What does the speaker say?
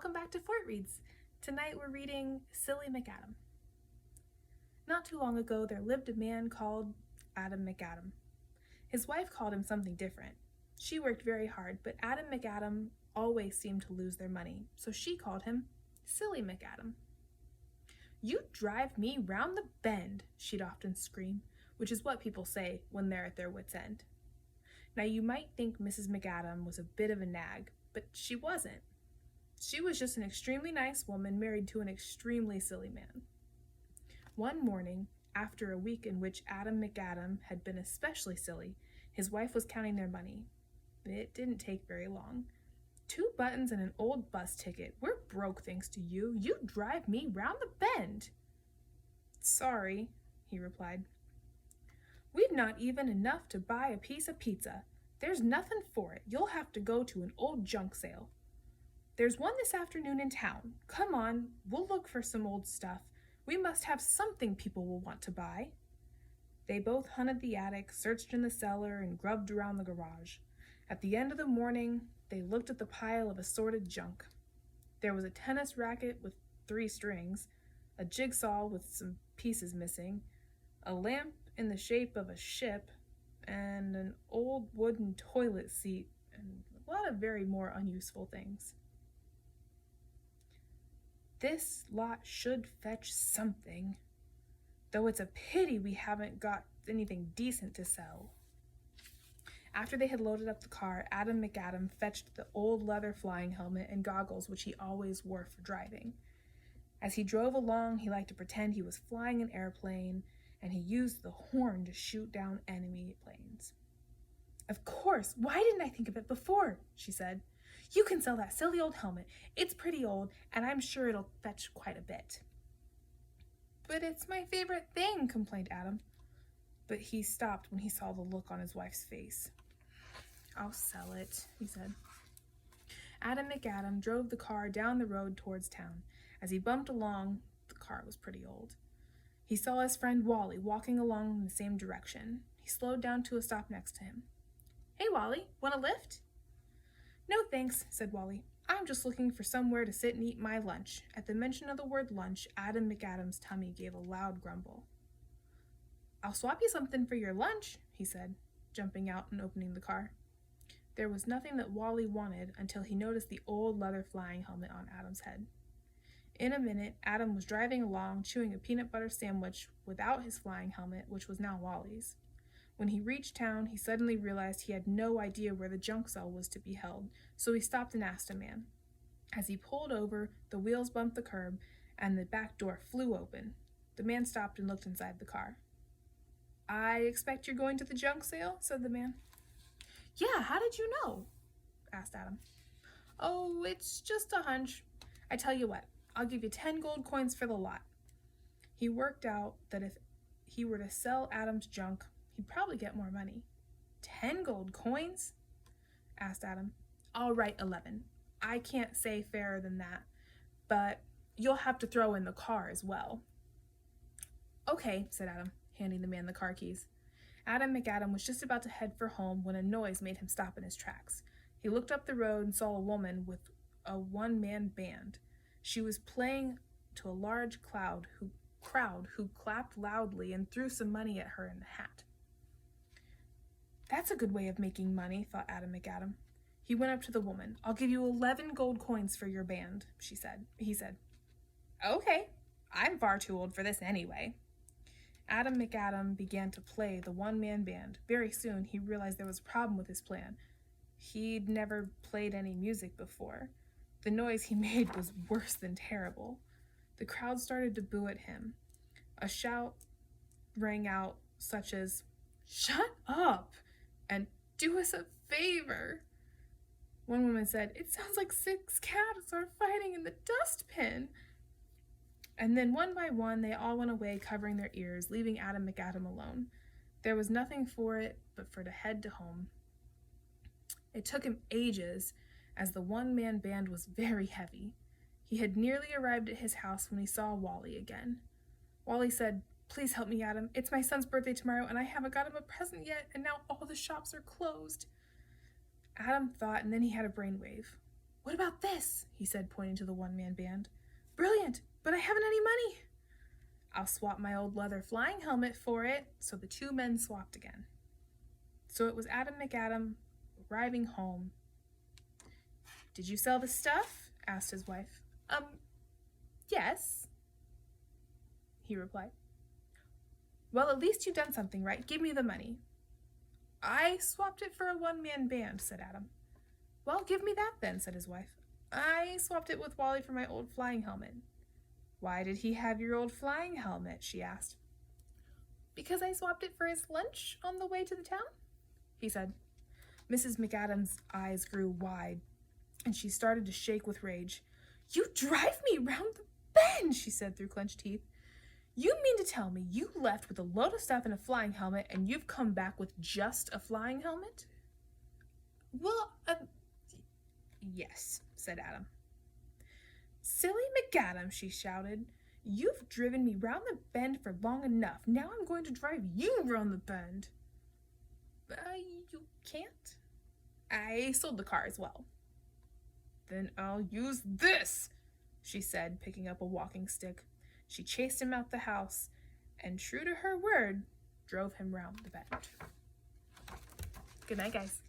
welcome back to Fort Reads. Tonight we're reading Silly McAdam. Not too long ago there lived a man called Adam McAdam. His wife called him something different. She worked very hard, but Adam McAdam always seemed to lose their money, so she called him Silly McAdam. "You drive me round the bend," she'd often scream, which is what people say when they're at their wits' end. Now you might think Mrs. McAdam was a bit of a nag, but she wasn't. She was just an extremely nice woman married to an extremely silly man. One morning, after a week in which Adam McAdam had been especially silly, his wife was counting their money. It didn't take very long. 2 buttons and an old bus ticket. We're broke thanks to you. You drive me round the bend. Sorry, he replied. We've not even enough to buy a piece of pizza. There's nothing for it. You'll have to go to an old junk sale. There's one this afternoon in town. Come on, we'll look for some old stuff. We must have something people will want to buy. They both hunted the attic, searched in the cellar, and grubbed around the garage. At the end of the morning, they looked at the pile of assorted junk. There was a tennis racket with 3 strings, a jigsaw with some pieces missing, a lamp in the shape of a ship, and an old wooden toilet seat, and a lot of very more unuseful things. This lot should fetch something, though it's a pity we haven't got anything decent to sell. After they had loaded up the car, Adam McAdam fetched the old leather flying helmet and goggles which he always wore for driving. As he drove along, he liked to pretend he was flying an airplane, and he used the horn to shoot down enemy planes. Of course, why didn't I think of it before? She said. You can sell that silly old helmet. It's pretty old, and I'm sure it'll fetch quite a bit. But it's my favorite thing, complained Adam. But he stopped when he saw the look on his wife's face. I'll sell it, he said. Adam McAdam drove the car down the road towards town. As he bumped along, the car was pretty old. He saw his friend Wally walking along in the same direction. He slowed down to a stop next to him. Hey, Wally, want a lift? No, thanks, said Wally. I'm just looking for somewhere to sit and eat my lunch. At the mention of the word lunch, Adam McAdam's tummy gave a loud grumble. I'll swap you something for your lunch, he said, jumping out and opening the car. There was nothing that Wally wanted until he noticed the old leather flying helmet on Adam's head. In a minute, Adam was driving along, chewing a peanut butter sandwich without his flying helmet, which was now Wally's. When he reached town, he suddenly realized he had no idea where the junk sale was to be held, so he stopped and asked a man. As he pulled over, the wheels bumped the curb, and the back door flew open. The man stopped and looked inside the car. I expect you're going to the junk sale, said the man. Yeah, how did you know? Asked Adam. Oh, it's just a hunch. I tell you what, I'll give you 10 gold coins for the lot. He worked out that if he were to sell Adam's junk, he'd probably get more money. 10 gold coins? Asked Adam. I'll write 11. I can't say fairer than that, but you'll have to throw in the car as well. Okay, said Adam, handing the man the car keys. Adam McAdam was just about to head for home when a noise made him stop in his tracks. He looked up the road and saw a woman with a one-man band. She was playing to a large crowd who clapped loudly and threw some money at her in the hat. That's a good way of making money, thought Adam McAdam. He went up to the woman. I'll give you 11 gold coins for your band, he said. Okay, I'm far too old for this anyway. Adam McAdam began to play the one-man band. Very soon, he realized there was a problem with his plan. He'd never played any music before. The noise he made was worse than terrible. The crowd started to boo at him. A shout rang out such as, "Shut up!" and "Do us a favor." One woman said, "It sounds like 6 cats are fighting in the dustbin." And then one by one, they all went away covering their ears, leaving Adam McAdam alone. There was nothing for it but for to head to home. It took him ages, as the one-man band was very heavy. He had nearly arrived at his house when he saw Wally again. Wally said, "Please help me, Adam. It's my son's birthday tomorrow, and I haven't got him a present yet, and now all the shops are closed." Adam thought, and then he had a brainwave. "What about this?" he said, pointing to the one-man band. "Brilliant, but I haven't any money." "I'll swap my old leather flying helmet for it." So the two men swapped again. So it was Adam McAdam arriving home. "Did you sell the stuff?" asked his wife. Yes," he replied. "Well, at least you've done something right. Give me the money." "I swapped it for a one-man band," said Adam. "Well, give me that then," said his wife. "I swapped it with Wally for my old flying helmet." "Why did he have your old flying helmet?" she asked. "Because I swapped it for his lunch on the way to the town," he said. Mrs. McAdam's eyes grew wide, and she started to shake with rage. "You drive me round the bend," she said through clenched teeth. "You mean to tell me you left with a load of stuff and a flying helmet, and you've come back with just a flying helmet?" "Well, yes," said Adam. "Silly McAdam," she shouted. "You've driven me round the bend for long enough. Now I'm going to drive you round the bend." You can't. I sold the car as well." "Then I'll use this," she said, picking up a walking stick. She chased him out the house, and true to her word, drove him round the bend. Good night, guys.